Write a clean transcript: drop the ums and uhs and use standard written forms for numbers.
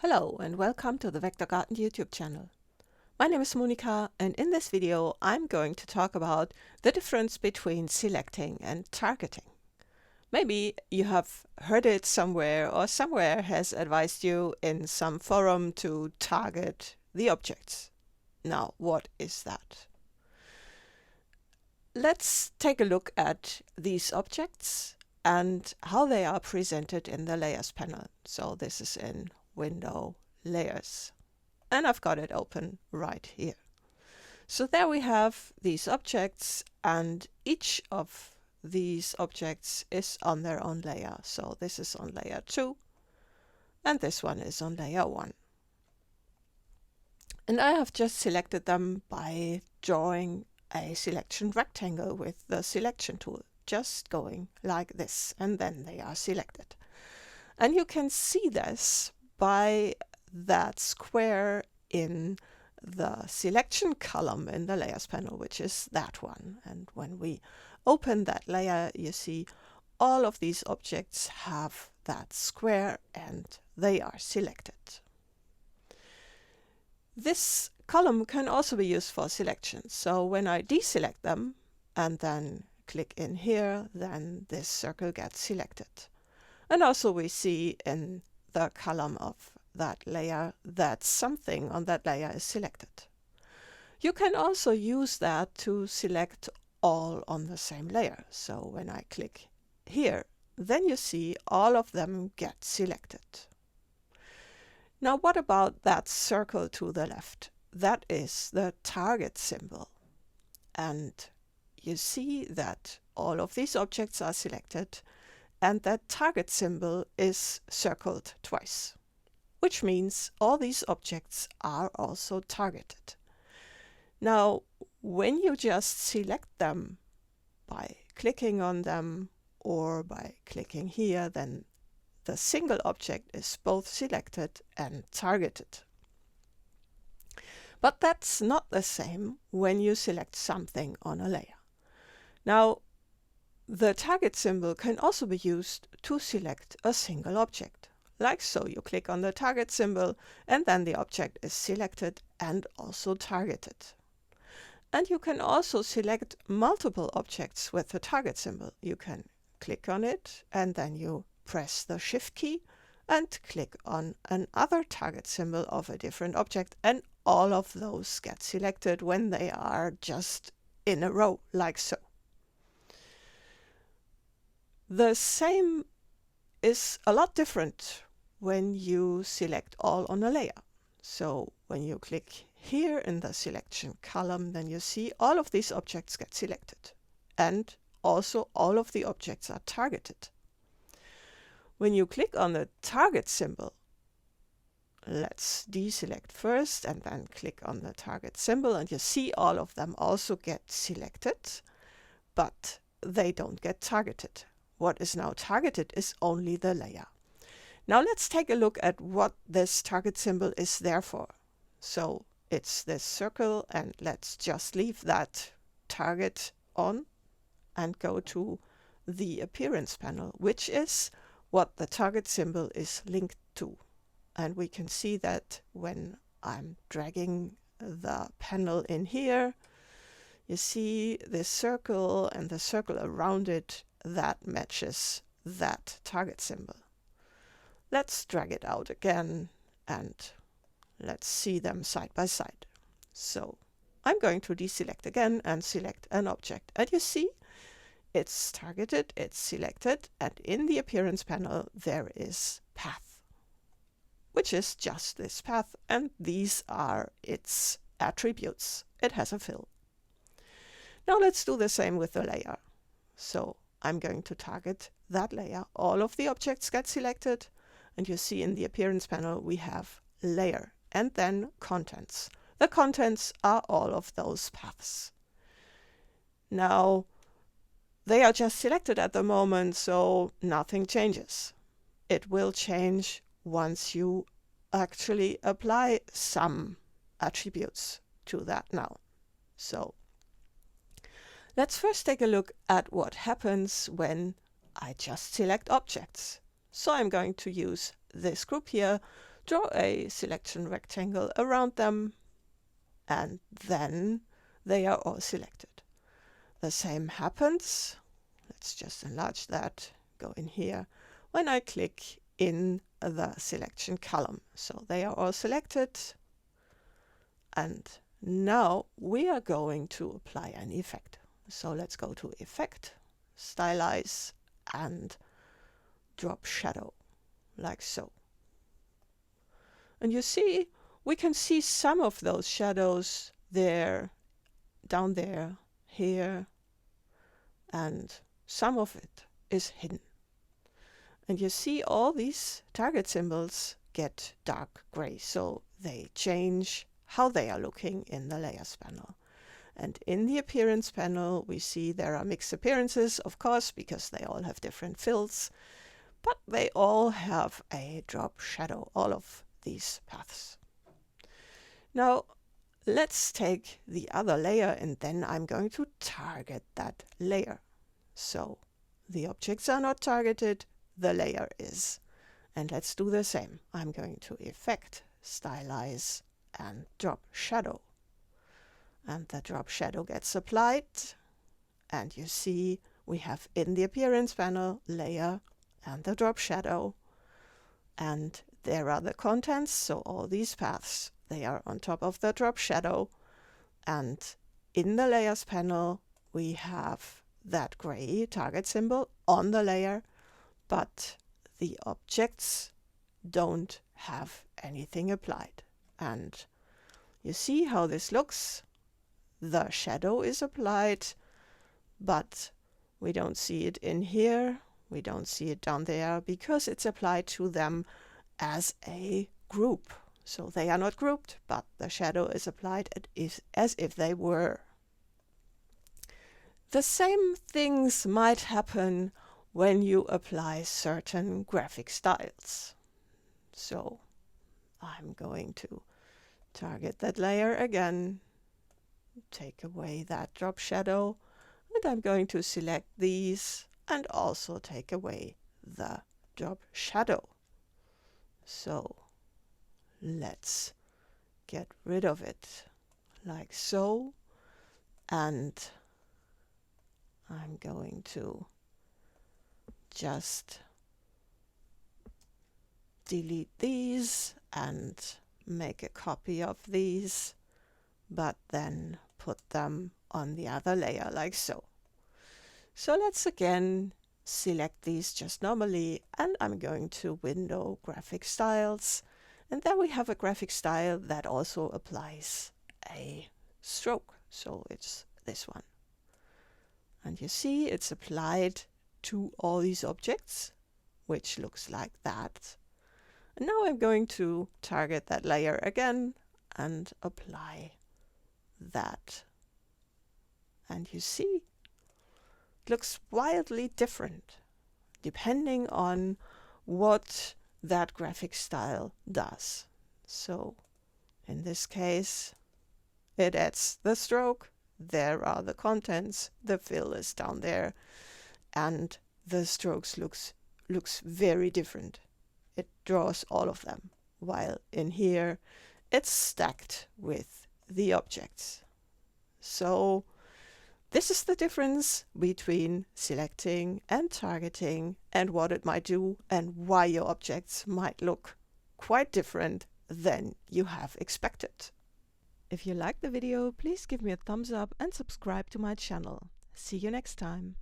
Hello and welcome to the Vector Garden YouTube channel. My name is Monika, and in this video I'm going to talk about the difference between selecting and targeting. Maybe you have heard it somewhere, or somewhere has advised you in some forum to target the objects. Now, what is that? Let's take a look at these objects and how they are presented in the Layers panel. So this is in Window Layers, and I've got it open right here. So there we have these objects, and each of these objects is on their own layer. So this is on layer 2 and this one is on layer 1. And I have just selected them by drawing a selection rectangle with the selection tool, just going like this, and then they are selected. And you can see this by that square in the selection column in the layers panel, which is that one. And when we open that layer, you see all of these objects have that square and they are selected. This column can also be used for selection. So when I deselect them and then click in here, then this circle gets selected. And also we see in the column of that layer that something on that layer is selected. You can also use that to select all on the same layer. So when I click here, then you see all of them get selected. Now what about that circle to the left? That is the target symbol. And you see that all of these objects are selected, and that target symbol is circled twice, which means all these objects are also targeted. Now, when you just select them by clicking on them or by clicking here, then the single object is both selected and targeted. But that's not the same when you select something on a layer. Now, the target symbol can also be used to select a single object. Like so, you click on the target symbol and then the object is selected and also targeted. And you can also select multiple objects with the target symbol. You can click on it and then you press the Shift key and click on another target symbol of a different object, and all of those get selected when they are just in a row, like so. The same is a lot different when you select all on a layer. So when you click here in the selection column, then you see all of these objects get selected, and also all of the objects are targeted. When you click on the target symbol, let's deselect first and then click on the target symbol, and you see all of them also get selected, but they don't get targeted. What is now targeted is only the layer. Now let's take a look at what this target symbol is there for. So it's this circle, and let's just leave that target on and go to the appearance panel, which is what the target symbol is linked to. And we can see that when I'm dragging the panel in here, you see this circle and the circle around it that matches that target symbol. Let's drag it out again and let's see them side by side. So I'm going to deselect again and select an object, and you see it's targeted, it's selected, and in the appearance panel there is path, which is just this path, and these are its attributes. It has a fill. Now let's do the same with the layer. So I'm going to target that layer. All of the objects get selected, and you see in the appearance panel we have layer and then contents. The contents are all of those paths. Now they are just selected at the moment, so nothing changes. It will change once you actually apply some attributes to that now. So let's first take a look at what happens when I just select objects. So I'm going to use this group here draw a selection rectangle around them, and then they are all selected. The same happens, let's just enlarge that, go in here, when I click in the selection column. So they are all selected, and now we are going to apply an effect. So let's go to Effect, Stylize, and Drop Shadow, like so. And you see, we can see some of those shadows there, down there, here, and some of it is hidden. And you see all these target symbols get dark gray, so they change how they are looking in the Layers panel. And in the Appearance panel, we see there are mixed appearances, of course, because they all have different fills, but they all have a drop shadow, all of these paths. Now, let's take the other layer, and then I'm going to target that layer. So the objects are not targeted, the layer is. And let's do the same. I'm going to Effect, Stylize, and Drop Shadow. And the drop shadow gets applied, and you see we have in the Appearance panel layer and the drop shadow, and there are the contents, so all these paths, they are on top of the drop shadow, and in the Layers panel we have that gray target symbol on the layer, but the objects don't have anything applied. And you see how this looks. The shadow is applied, but we don't see it in here, we don't see it down there, because it's applied to them as a group. So they are not grouped, but the shadow is applied as if they were. The same things might happen when you apply certain graphic styles. So I'm going to target that layer again, take away that drop shadow, and I'm going to select these and also take away the drop shadow. So let's get rid of it like so, and I'm going to just delete these and make a copy of these, but then put them on the other layer like so. So let's again select these just normally, and I'm going to Window Graphic Styles, and there we have a graphic style that also applies a stroke. So it's this one. And you see it's applied to all these objects, which looks like that. And now I'm going to target that layer again and apply that. And you see, it looks wildly different depending on what that graphic style does. So in this case, it adds the stroke, there are the contents, the fill is down there, and the strokes looks very different. It draws all of them, while in here it's stacked with the objects. So this is the difference between selecting and targeting, and what it might do, and why your objects might look quite different than you have expected. If you liked the video, please give me a thumbs up and subscribe to my channel. See you next time.